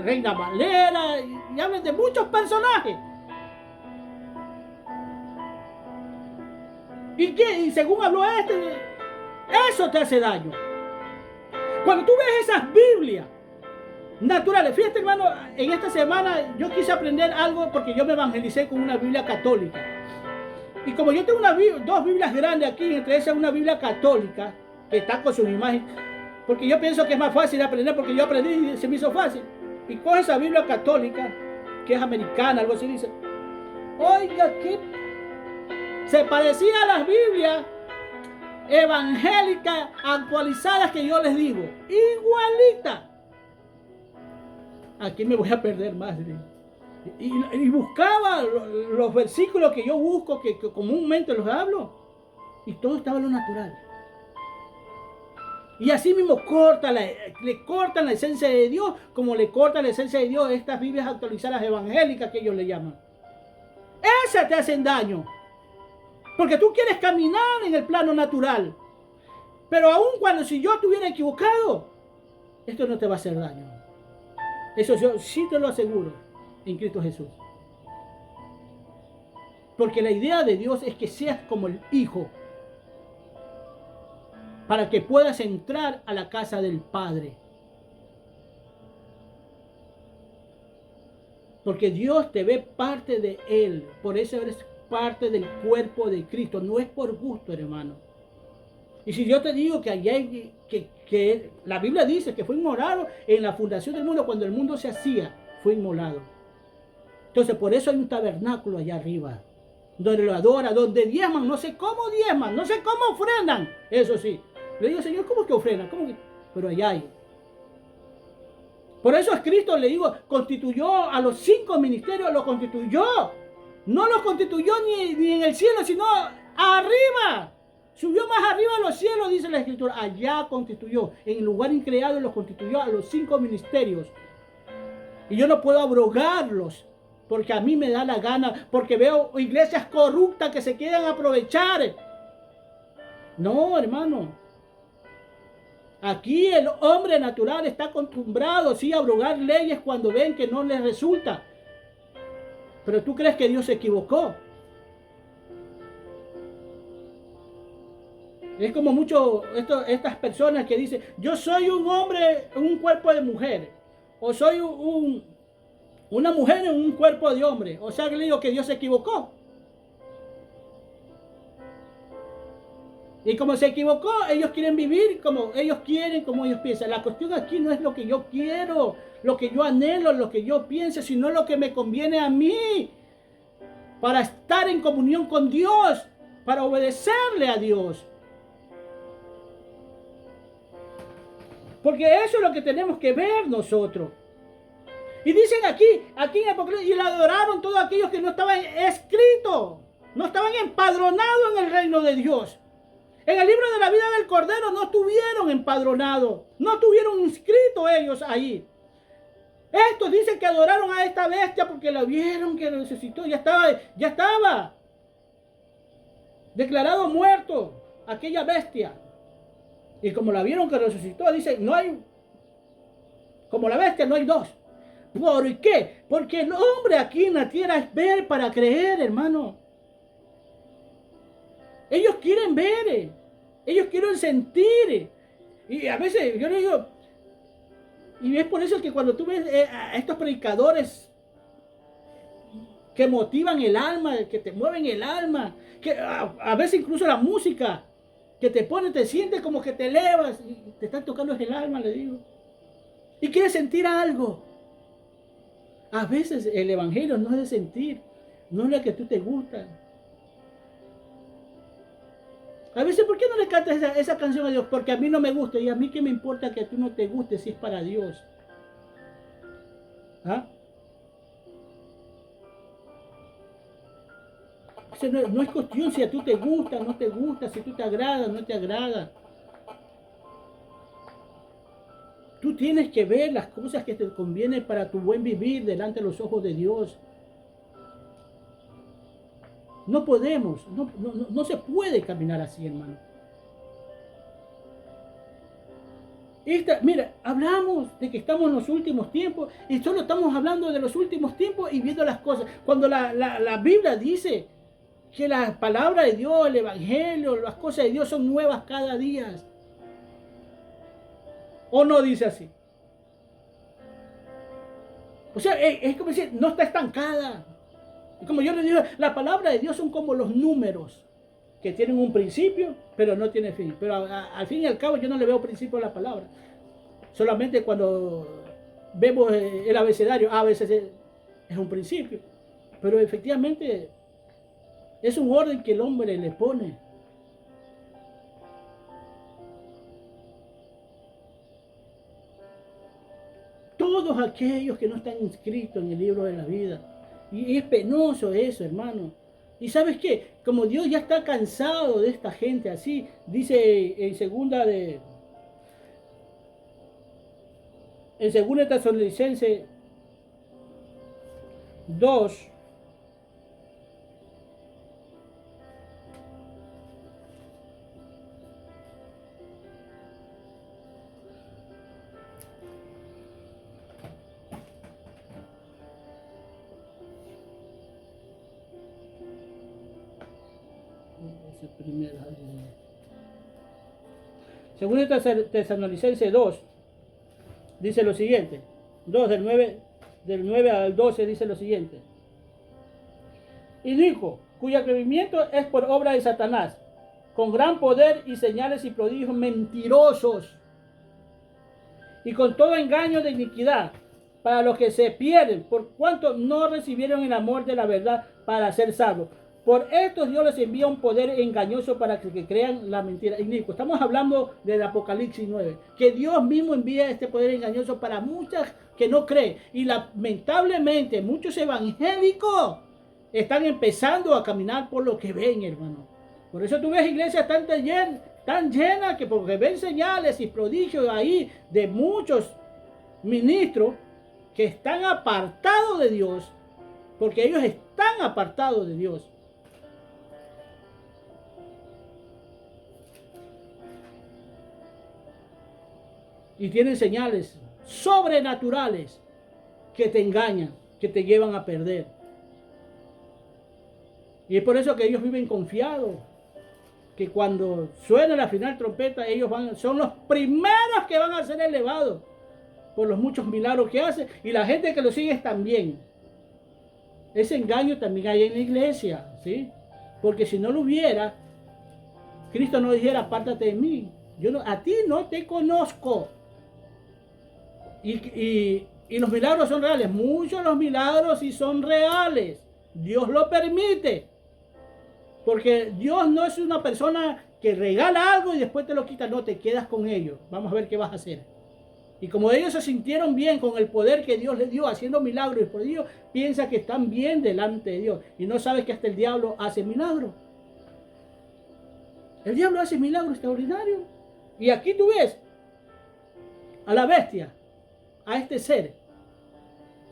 Reina Valera y hablan de muchos personajes. ¿Y qué? Y según habló eso te hace daño. Cuando tú ves esas Biblias naturales, fíjate, hermano, en esta semana yo quise aprender algo porque yo me evangelicé con una Biblia católica. Y como yo tengo dos Biblias grandes aquí, entre esas una Biblia católica, que está con sus imágenes, porque yo pienso que es más fácil aprender, porque yo aprendí y se me hizo fácil. Y coge esa Biblia católica, que es americana, algo así, dice, oiga, ¿qué? Se parecía a las Biblias evangélicas actualizadas que yo les digo, igualita. aquí me voy a perder más. Y buscaba los versículos que yo busco, que comúnmente los hablo, y todo estaba en lo natural. Y así mismo le cortan la esencia de Dios, como le cortan la esencia de Dios a estas Biblias actualizadas evangélicas que ellos le llaman. Esas te hacen daño. Porque tú quieres caminar en el plano natural. Pero aun cuando si yo estuviera equivocado, esto no te va a hacer daño. Eso yo sí te lo aseguro en Cristo Jesús. Porque la idea de Dios es que seas como el Hijo, para que puedas entrar a la casa del Padre. Porque Dios te ve parte de Él. Por eso eres parte del cuerpo de Cristo. No es por gusto, hermano. Y si yo te digo que allá que la Biblia dice que fue inmolado en la fundación del mundo, cuando el mundo se hacía, fue inmolado. Entonces por eso hay un tabernáculo allá arriba, donde lo adoran, donde diezman, no sé cómo diezman, no sé cómo ofrendan. Eso sí. Le digo, Señor, ¿cómo que ofrendan? ¿Cómo que? Pero allá hay. Por eso a Cristo, le digo, constituyó a los 5 ministerios, los constituyó. No los constituyó ni en el cielo, sino arriba. Subió más arriba a los cielos, dice la Escritura. Allá constituyó, en el lugar increado los constituyó a los 5 ministerios. Y yo no puedo abrogarlos, porque a mí me da la gana, porque veo iglesias corruptas que se quieren aprovechar. No, hermano. Aquí el hombre natural está acostumbrado, sí, a abrogar leyes cuando ven que no les resulta. Pero tú crees que Dios se equivocó. Es como estas personas que dicen, yo soy un hombre en un cuerpo de mujer, o soy una mujer en un cuerpo de hombre. O sea, que le digo que Dios se equivocó. Y como se equivocó, ellos quieren vivir como ellos quieren, como ellos piensan. La cuestión aquí no es lo que yo quiero, lo que yo anhelo, lo que yo pienso, sino lo que me conviene a mí para estar en comunión con Dios, para obedecerle a Dios. Porque eso es lo que tenemos que ver nosotros. Y dicen aquí en Apocalipsis, y le adoraron todos aquellos que no estaban escritos, no estaban empadronados en el reino de Dios. En el libro de la vida del Cordero no estuvieron empadronados, no estuvieron inscritos ellos ahí. Estos dicen que adoraron a esta bestia porque la vieron que resucitó, ya estaba declarado muerto aquella bestia. Y como la vieron que resucitó, dicen, no hay, como la bestia no hay dos. ¿Por qué? Porque el hombre aquí en la tierra es ver para creer, hermano. Ellos quieren ver, ellos quieren sentir. Y a veces yo le digo, y es por eso que cuando tú ves a estos predicadores que motivan el alma, que te mueven el alma, que a veces incluso la música que te pone, te sientes como que te elevas y te están tocando el alma, le digo. Y quieres sentir algo. A veces el evangelio no es de sentir, no es lo que tú te gusta. A veces, ¿por qué no le cantas esa canción a Dios? Porque a mí no me gusta. Y a mí qué me importa que a tú no te guste si es para Dios. ¿Ah? O sea, no es cuestión si a tú te gusta, no te gusta, si tú te agrada, no te agrada. Tú tienes que ver las cosas que te convienen para tu buen vivir delante de los ojos de Dios. No podemos, no se puede caminar así, hermano. Mira, hablamos de que estamos en los últimos tiempos y solo estamos hablando de los últimos tiempos y viendo las cosas. Cuando la Biblia dice que la palabra de Dios, el evangelio, las cosas de Dios son nuevas cada día. ¿O no dice así? O sea, es como decir, no está estancada. Y como yo le digo, la palabra de Dios son como los números, que tienen un principio, pero no tienen fin. Pero al fin y al cabo yo no le veo principio a la palabra. Solamente cuando vemos el abecedario, a veces es un principio. Pero efectivamente es un orden que el hombre le pone. todos aquellos que no están inscritos en el libro de la vida. Y es penoso eso, hermano. Y ¿sabes qué? Como Dios ya está cansado de esta gente así, dice en segunda Tesalonicenses 2, según Tesalonicenses 2, dice lo siguiente. 2 del 9 al 12 dice lo siguiente. Y dijo, cuyo atrevimiento es por obra de Satanás, con gran poder y señales y prodigios mentirosos, y con todo engaño de iniquidad, para los que se pierden, por cuanto no recibieron el amor de la verdad para ser salvos. Por esto Dios les envía un poder engañoso para que crean la mentira. Inicuo. Estamos hablando del Apocalipsis 9. Que Dios mismo envía este poder engañoso para muchas que no creen. Y lamentablemente muchos evangélicos están empezando a caminar por lo que ven, hermano. Por eso tú ves iglesias tan llenas que porque ven señales y prodigios ahí de muchos ministros que están apartados de Dios. Porque ellos están apartados de Dios. Y tienen señales sobrenaturales que te engañan, que te llevan a perder. Y es por eso que ellos viven confiados, que cuando suena la final trompeta, ellos son los primeros que van a ser elevados por los muchos milagros que hacen, y la gente que lo sigue también. Ese engaño también hay en la iglesia, ¿sí? Porque si no lo hubiera, Cristo no dijera, apártate de mí. A ti no te conozco. Y los milagros son reales. Muchos de los milagros sí son reales. Dios lo permite. Porque Dios no es una persona que regala algo y después te lo quita. No, te quedas con ellos. Vamos a ver qué vas a hacer. Y como ellos se sintieron bien con el poder que Dios les dio haciendo milagros y prodigios, piensa que están bien delante de Dios. Y no sabes que hasta el diablo hace milagros. El diablo hace milagros extraordinarios. Y aquí tú ves a la bestia, a este ser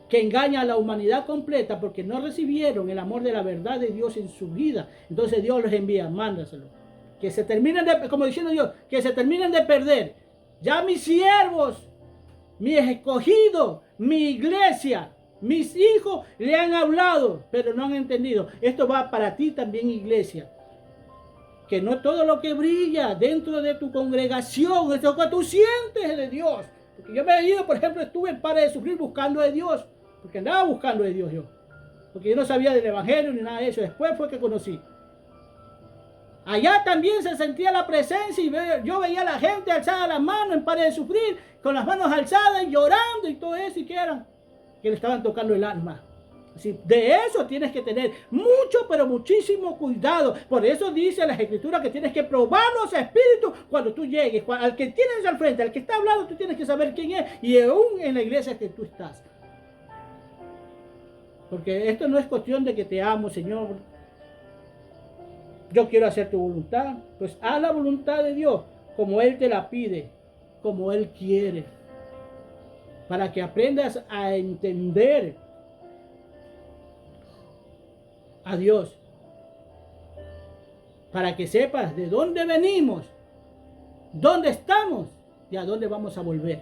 que engaña a la humanidad completa porque no recibieron el amor de la verdad de Dios en su vida. Entonces Dios los envía, mándaselo. Que se terminen de, como diciendo Dios, que se terminen de perder. Ya mis siervos, mis escogidos, mi iglesia, mis hijos le han hablado, pero no han entendido. Esto va para ti también, iglesia. Que no todo lo que brilla dentro de tu congregación es lo que tú sientes de Dios. Porque yo me he ido, por ejemplo, estuve en Pare de Sufrir buscando de Dios. Porque andaba buscando de Dios yo. Porque yo no sabía del evangelio ni nada de eso. Después fue que conocí. Allá también se sentía la presencia y yo veía a la gente alzada las manos en Pare de Sufrir, con las manos alzadas y llorando y todo eso. ¿Y qué eran? Que le estaban tocando el alma. Así, de eso tienes que tener mucho, pero muchísimo cuidado. Por eso dice las Escrituras que tienes que probar los espíritus cuando tú llegues. Al que tienes al frente, al que está hablando, tú tienes que saber quién es. Y aún en la iglesia que tú estás. Porque esto no es cuestión de que te amo, Señor. Yo quiero hacer tu voluntad. Pues haz la voluntad de Dios como Él te la pide, como Él quiere. Para que aprendas a entender a Dios. Para que sepas de dónde venimos, dónde estamos y a dónde vamos a volver.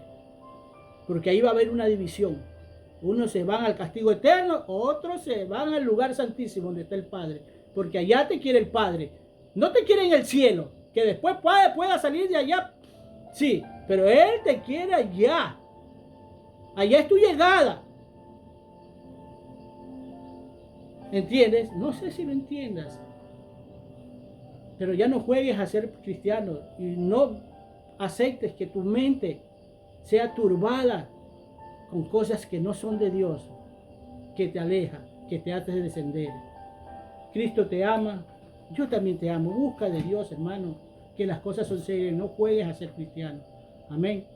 Porque ahí va a haber una división. Unos se van al castigo eterno, otros se van al lugar santísimo donde está el Padre. Porque allá te quiere el Padre. No te quiere en el cielo, que después pueda salir de allá. Sí, pero Él te quiere allá. Allá es tu llegada. ¿Entiendes? No sé si lo entiendas. Pero ya no juegues a ser cristiano y no aceptes que tu mente sea turbada con cosas que no son de Dios, que te aleja, que te hace descender. Cristo te ama, yo también te amo. Busca de Dios, hermano, que las cosas son serias. No juegues a ser cristiano. Amén.